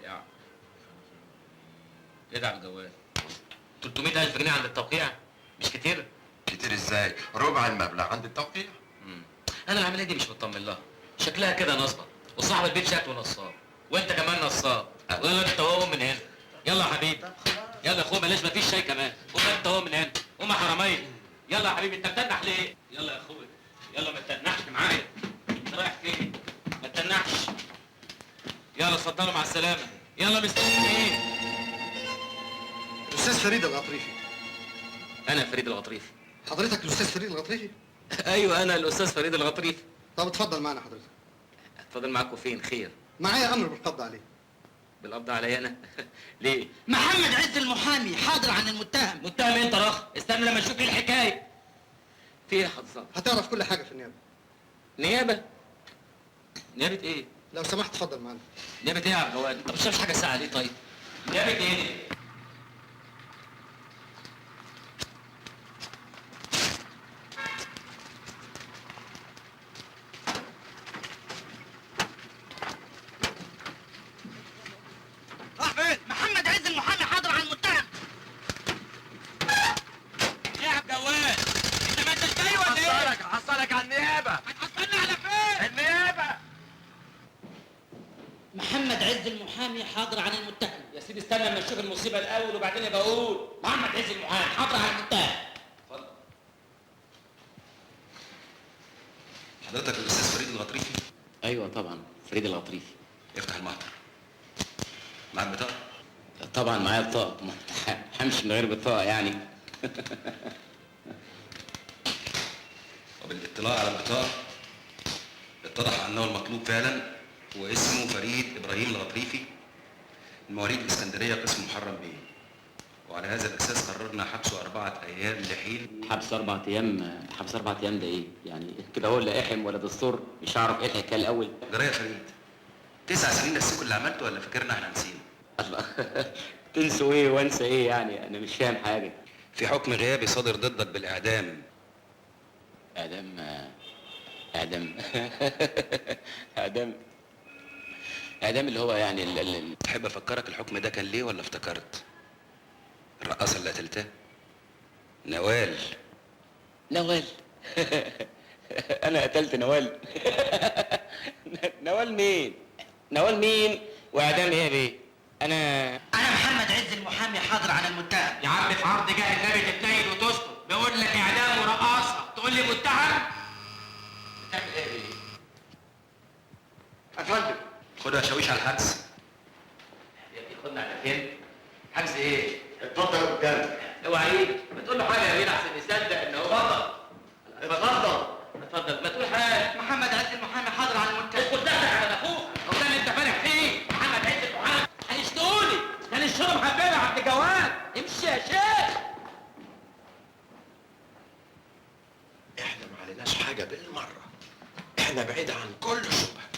توقيع. ايه ده يا عبد الجواد؟ 300,000 جنيه عند التوقيع؟ مش كتير؟ كتير ازاي؟ ربع المبلغ عند التوقيع. انا العمليه دي مش مطمن لها، شكلها كده نصبه، وصاحب البيت شكله نصاب، وانت كمان نصاب، يلا انت وهو من هنا. يلا يا حبيبي، يلا يا اخويا بلاش مفيش شاي كمان، قوم انت وهو من هنا، قوم يا حراميه. يلا يا حبيبي انت بتنح ليه؟ يلا يا اخويا، يلا ما تتنحش معايا. انت رايح فين؟ ما تتنحش. يلا اتفضلوا مع السلامه، يلا مستنيين ايه؟ الاستاذ فريد الغطريفي. انا فريد الغطريفي. حضرتك الاستاذ فريد الغطريفي؟ ايوه انا الاستاذ فريد الغطريفي. طب اتفضل معنا حضرتك. اتفضل معاكم فين؟ خير؟ معايا امر بالقبض عليه. بالقبض عليا انا؟ ليه؟ محمد عز المحامي حاضر عن المتهم. متهم انت رخ، استنى لما اشوف ايه الحكايه. في ايه يا حضرتك؟ هتعرف كل حاجه في النيابه. نيابه؟ نيابه ايه؟ لو سمحت اتفضل معنا. نيابه ايه يا عبد الجواد؟ انت مش شايف حاجه ساعه ليه طيب؟ نيابه ايه؟ راح فين؟ محمد عز المحامي حاضر عن المتهم. ايه يا عبد الجواد؟ انت ما انتش جاي ولا ايه؟ هحصلك على النيابه. هتحصلنا على فين؟ النيابه. محمد عز المحامي حاضر عن المتهم. يا سيدي استنى لما نشوف المصيبه الاول وبعدين يبقى اقول. محمد عز المحامي حاضر عن المتهم. اتفضل. حضرتك الاستاذ فريد الغطريفي؟ ايوه طبعا فريد الغطريفي. افتح المحضر. معاك بطاقه؟ طبعا معايا بطاقه، ما همشي من غير بطاقه يعني. وبالاطلاع على البطاقه اتضح انه المطلوب فعلا هو اسمه فريد ابراهيم الغطريفي، المواليد الاسكندريه قسم محرم بيه. وعلى هذا الاساس قررنا حبسه 4 ايام لحين حبس 4 ايام؟ حبس 4 ايام ده ايه؟ يعني كده هو لا احم ولا دستور؟ مش هعرف ايه الحكايه الاول. جرايه فريد 9 سنين نسيكوا اللي عملته ولا فاكرنا احنا نسينا؟ الله. تنسوا ايه وانسى ايه يعني؟ انا مش فاهم حاجه. في حكم غيابي صادر ضدك بالاعدام. اعدام؟ اعدام؟ اعدام؟ اعدام اللي هو يعني تحب افكرك الحكم ده كان ليه ولا افتكرت؟ الرقاصه اللي قتلتها نوال. نوال؟ انا قتلت نوال؟ نوال مين؟ نوال مين؟ واعدام ايه بيه؟ انا محمد عز المحامي حاضر عن المتهم. يا عم في عرض جاه النبي تتنيل وتسكت، بيقول لك اعدام ورقاصه تقول لي متهم؟ بتعمل ايه بيه؟ يا فندم خدها شاويش على الحبس. يا ابني خدنا على فين؟ حجز ايه؟ اتفضل يا قدام. اوعى ايه؟ ما تقول له حاجه يا بيه احسن يصدق ان هو اتفضل. اتفضل ما تقول حاجه. محمد عز المحامي حاضر عن المتهم. اسكت دخلك على اخوك، هو ده اللي انت فارح فيه؟ محمد عز المحامي هيشتوني، كان الشغل محببه يا عبد الجواد، امشي يا شيخ. احنا ما عليناش حاجه بالمره، احنا بعيد عن كل شبهه.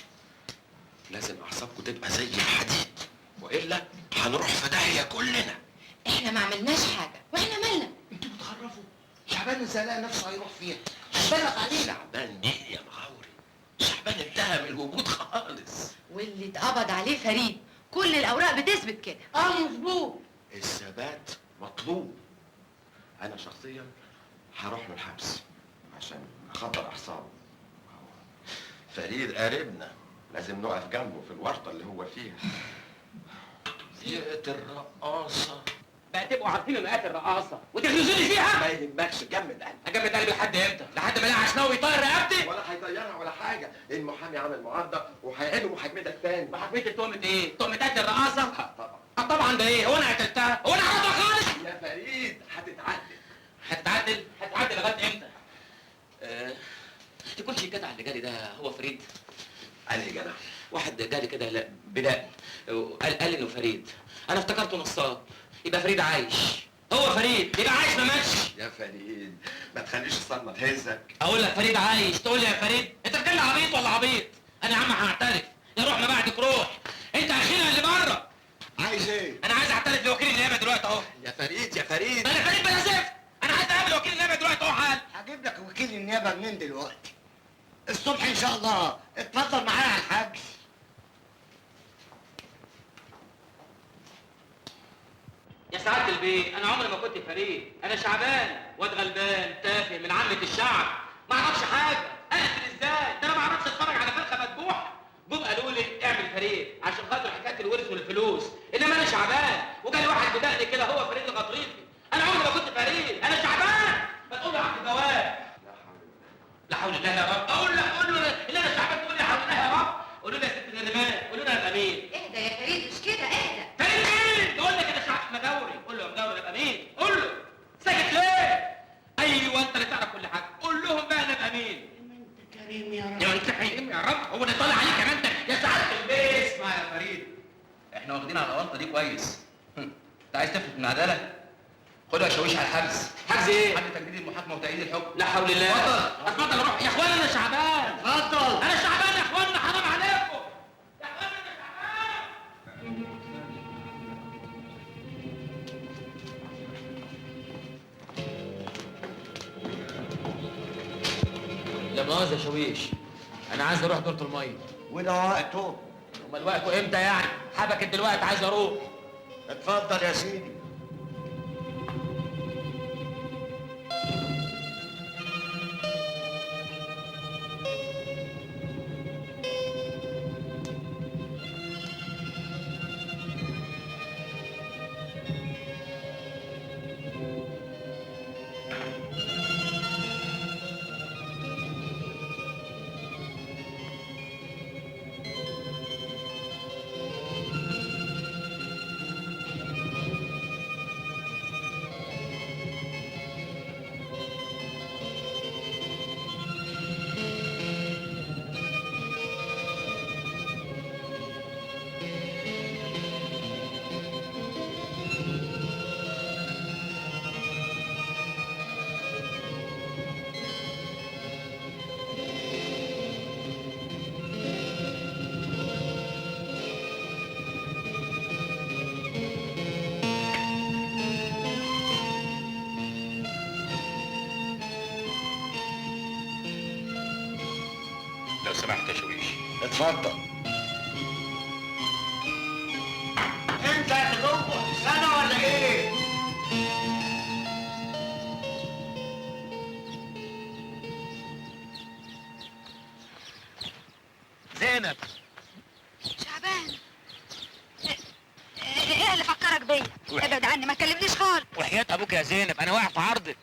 لازم اعصابكم تبقى زي الحديد، والا هنروح في داهيه كلنا. احنا ما عملناش حاجه واحنا مالنا. انتوا بتخرفوا. شعبان ازاي لقى نفسه هيروح فيها؟ هتبلغ علينا. شعبان ايه يا مغاوري؟ شعبان انتهى من الوجود خالص. واللي اتقبض عليه فريد، كل الاوراق بتثبت كده. مظبوط. الثبات مطلوب. انا شخصيا هروح له الحبس عشان اخبر اعصابه. فريد قريبنا، لازم نقف جنبه في الورطه اللي هو فيها. زيقة الرقاصه بقى تبقوا عارفين مقات الرقاصه وتغلظوني فيها؟ ما يهمكش، جمد قلبك. اجمد قلبي لحد امتى؟ لحد ما الاقي عشناوي يطير رقبتي؟ ولا هيطيرها ولا حاجه، المحامي عامل معارضه وهيعيدوا محاكمتك تاني. محاكمتي تهمه ايه؟ تهمه قتل الرقاصه؟ طبعا. طبعا ده ايه؟ هو انا قتلتها؟ هو انا عارفها خالص؟ يا فريد هتتعدل. هتتعدل؟ هتتعدل لغايه امتى؟ تكونش الجدع اللي جالي ده هو فريد؟ قال ايه جدع؟ واحد جالي كده بلاء قال انه فريد، انا افتكرته نصاب. يبقى فريد عايش، هو فريد يبقى عايش ما ماتش. يا فريد ما تخليش الصدمه تهزك. اقول لك فريد عايش تقول لي يا فريد؟ انت بتتكلم عبيط ولا عبيط؟ انا يا عم هعترف، يا روح ما بعدك روح، انت اخينا اللي بره. عايز ايه؟ انا عايز اعترف لوكيل النيابه دلوقتي اهو. يا فريد يا فريد. انا فريد بلا زفت، انا عايز اقابل وكيل النيابه دلوقتي اهو حال. هجيب لك وكيل النيابه منين دلوقتي؟ الصبح ان شاء الله. اتفضل معايا على الحبس. سعاده البيه، انا عمري ما كنت فريد، انا شعبان واد غلبان تافه من عامه الشعب، ما اعرفش حاجه، اقتل ازاي؟ ده انا ما اعرفش اتفرج على فرخه مذبوحه. جم قالوا لي اعمل فريد عشان خاطر حكايه الورث والفلوس، انما انا شعبان، وجالي واحد بدقني كده هو فريد الغطريفي، انا عمري ما كنت فريد، انا شعبان. ما تقول له عبد الجواد. لا حول الله يا رب، اقول له ان انا شعبان، تقول لي لا حول الله يا رب، قولوا لي يا ست الرمال، قولوا لي انا ابقى مين؟ اهدى يا فريد، مش كده، اهدى. فريد مين؟ يقول لك انا شعب مدوري، قول له يا مدوري ابقى مين؟ قول له ساكت ليه؟ ايوه انت اللي تعرف كل حاجه، قول لهم بقى انا ابقى مين؟ انت كريم يا رب. يا انت حليم يا رب، هو اللي طالع عليك كمان انت يا سعاده البيت. اسمع يا فريد، احنا واخدين على الغلطه دي كويس. انت عايز تفلت من العداله؟ خد يا شاويش على الحبس. حجز ايه؟ حد تجديد المحاكمه وتأييد الحكم. لا حول الله. اتفضل روح يا اخوانا، انا شعبان. اتفضل. انا شعبان يا اخوانا، حرام عليكم يا اخوانا، انا شعبان. لا مؤاخذة يا شويش، انا عايز اروح دورة المية. وده وقته. امال وقته امتى يعني؟ حبكت دلوقتي عايز اروح. اتفضل يا سيدي. لو سمحت يا شويش. اتفضل. انت يا جوه سنه ولا ايه؟ زينب. شعبان، ايه اللي فكرك بيا؟ ابعد عني، ما تكلمنيش خالص. وحياة ابوك يا زينب انا واقع في عرضك.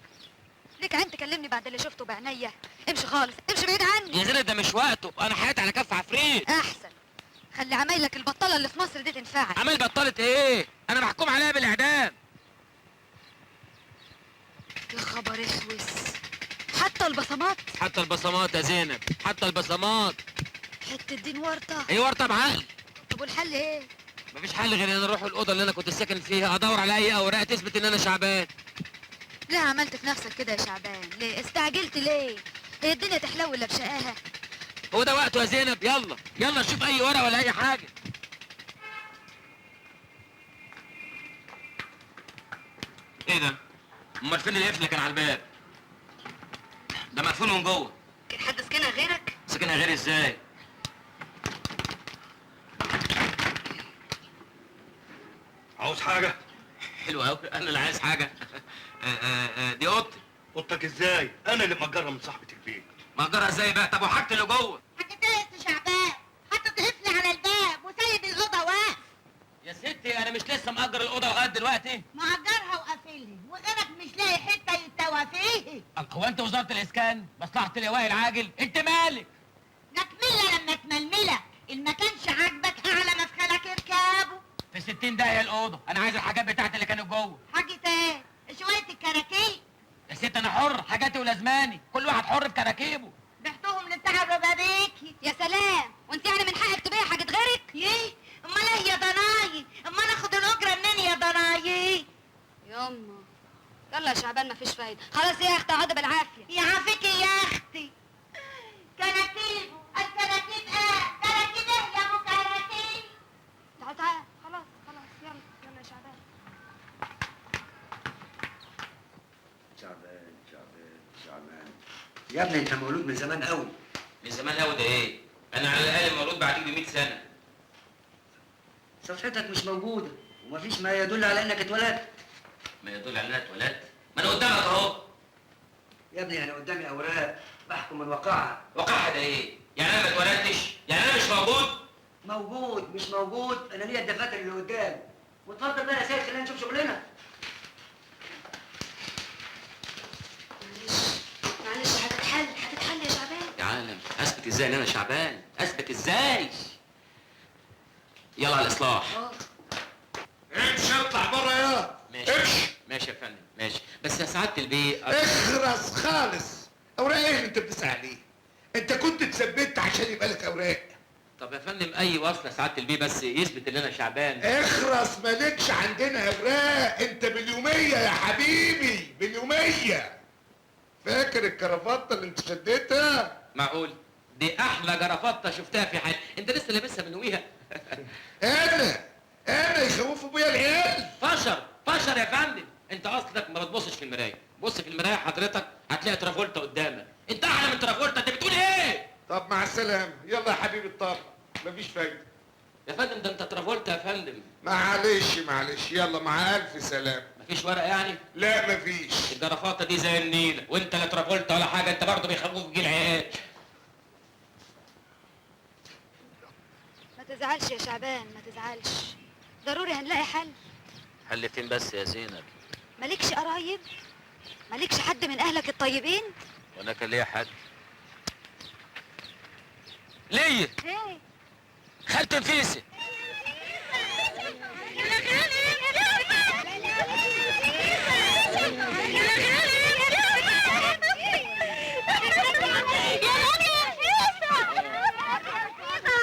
ليك عين تكلمني بعد اللي شفته بعينيا؟ امشي خالص، امشي بعيد عني. يا زينب ده مش وقته، انا حياتي على كف عفريت. احسن، خلي عمايلك البطاله اللي في مصر دي تنفعك. عمال بطلت ايه؟ انا محكوم عليها بالاعدام. يا خبر اسوس، حتى البصمات. حتى البصمات يا زينب، حتى البصمات. حته دين ورطه. ايه ورطه بعقل. طب والحل ايه؟ مفيش حل غير ان انا اروح الاوضه اللي انا كنت ساكن فيها، ادور على اي اوراق تثبت ان انا شعبان. ليه عملت في نفسك كده يا شعبان؟ ليه استعجلت ليه؟ هي الدنيا تحلو الا بشقاها؟ هو ده وقته يا زينب، يلا يلا شوف اي ورقه ولا اي حاجه. ايه ده؟ امال فين القفل اللي كان على الباب؟ ده مقفول من جوه. كان حد سكنها غيرك؟ سكنها غير ازاي؟ عاوز حاجه؟ حلو قوي، انا اللي عايز حاجه. دي اوضتي. اوضتك ازاي؟ انا اللي مأجرها من صاحبة البيت. مأجرها ازاي بقى؟ طب وحاجتي اللي جوه؟ حكيت لي انت شعبان، حاطط قفل على الباب وسايب الاوضه واقف. يا ستي انا مش لسه مأجر الاوضه لغايه دلوقتي؟ مأجرها وقافلها، وغيرك مش لاقي حته يتوى فيه. هو انت وزاره الاسكان؟ مصلحه اللواء العاجل؟ انت مالك؟ نكملها لما تململك، اللي ما كانش عاجبك اعلى مفخلك اركابه. في 60 دقيقه الاوضه، انا عايز الحاجات بتاعتي اللي كانت جوه. حاجة ايه؟ شوية الكراكيب. يا ست انا حر، حاجاتي ولازماني، كل واحد حر في كراكيبه. بعتهم لبتاع الربابيكي. يا سلام، وانت يعني من حقك تبيع حاجه غيرك؟ ايه؟ امال ايه يا ضناي؟ امال اخد الاجره منين يا ضناي؟ يما يلا يا شعبان، مفيش فايده. خلاص يا اختي اقعدي بالعافيه. يعافيكي يا اختي. كراكيب، الكراكيب ايه؟ كراكيب ايه يا ابو كراكيب؟ تعال تعال، خلاص خلاص، يلا يلا يا شعبان. شعبان يا ابني، انت مولود من زمان قوي. من زمان قوي ده ايه؟ انا على الاقل مولود بعديك ب 100 سنه. صفحتك مش موجودة ومفيش ما يدل على انك اتولدت. ما يدل على انها اتولدت. ما انا قدامك اهو. يا ابني انا قدامي اوراق بحكم من واقعها. وقعها ده ايه؟ يعني انا ما اتولدتش؟ يعني انا مش موجود؟ موجود مش موجود، انا ليا الدفاتر اللي قدام. واتفضل بقى يا سيد خلينا نشوف شغلنا. معلش هتتحل يا شعبان. يا عالم، اثبت ازاي ان انا شعبان؟ اثبت ازاي؟ يلا على الاصلاح. امشي اطلع بره يا ماشي امشي. ماشي يا فندم ماشي، بس يا سعاده البيه اخرس خالص. اوراق ايه اللي انت بتسأل عليه؟ انت كنت اتثبت عشان يبقى لك اوراق. طب يا فندم اي وصل يا سعاده البيه بس يثبت ان انا شعبان. اخرس، مالكش عندنا اوراق، انت باليومية يا حبيبي باليومية. فاكر الكرافطة اللي انت شديتها؟ معقول؟ دي احلى جرافطه شفتها في حياتي. انت لسه لابسها من يوميها؟ انا يخوفوا بيا العيال. فشر يا فندم. انت اصلك ما بتبصش في المرايه. بص في المرايه حضرتك هتلاقي ترافولتا قدامك. انت احلى من ترافولتا. انت بتقول ايه؟ طب مع السلامة، يلا يا حبيبي الطاقة، مفيش فايدة. يا فندم ده انت ترافولتا يا فندم. معلش يلا مع الف سلامة. مفيش ورق يعني؟ لا مفيش. الجرافطه دي زي النيل، وانت لا ترافولتا ولا حاجه. انت برضه بيخافوك جيل العيال. ما تزعلش يا شعبان، ما تزعلش. ضروري هنلاقي حل. حل فين بس يا زينب؟ مالكش قرايب؟ مالكش حد من اهلك الطيبين؟ وانا كان ليا حد؟ ليا ايه؟ خالته نفيسه.